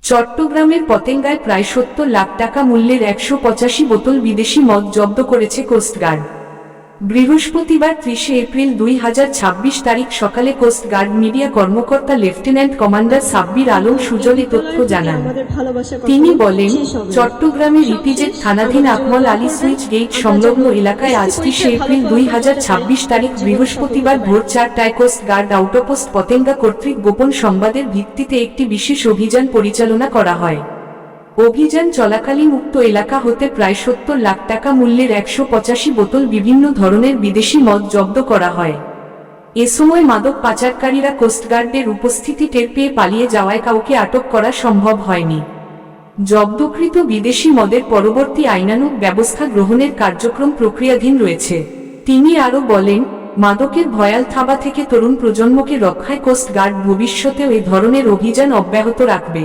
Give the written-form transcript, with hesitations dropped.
চট্টগ্রামের পতেঙ্গায় প্রায় ৭০ লাখ টাকা মূল্যের ১৮৫ বোতল বিদেশি মদ জব্দ করেছে কোস্টগার্ড। বৃহস্পতিবার ৩০ এপ্রিল ২০২৬ তারিখ সকালে কোস্টগার্ড মিডিয়া কর্মকর্তা লেফটেন্যান্ট কমান্ডার সাব্বির আলম সুজন এ তথ্য জানান। তিনি বলেন, চট্টগ্রামের ইপিজেড থানাধীন আকমল আলী সুইচ গেট সংলগ্ন এলাকায় আজ ৩০ এপ্রিল ২০২৬ তারিখ বৃহস্পতিবার ভোর ৪টায় কোস্টগার্ড আউটপোস্ট পতেঙ্গা কর্তৃক গোপন সংবাদের ভিত্তিতে একটি বিশেষ অভিযান পরিচালনা করা হয়। অভিযান চলাকালীন উক্ত এলাকা হতে প্রায় ৭০ লাখ টাকা মূল্যের ১৮৫ বোতল বিভিন্ন ধরনের বিদেশি মদ জব্দ করা হয়। এ সময় মাদক পাচারকারীরা কোস্টগার্ডের উপস্থিতি টের পেয়ে পালিয়ে যাওয়ায় কাউকে আটক করা সম্ভব হয়নি। জব্দকৃত বিদেশি মদের পরবর্তী আইনানুগ ব্যবস্থা গ্রহণের কার্যক্রম প্রক্রিয়াধীন রয়েছে। তিনি আরও বলেন, মাদকের ভয়াল থাবা থেকে তরুণ প্রজন্মকে রক্ষায় কোস্টগার্ড ভবিষ্যতেও এ ধরনের অভিযান অব্যাহত রাখবে।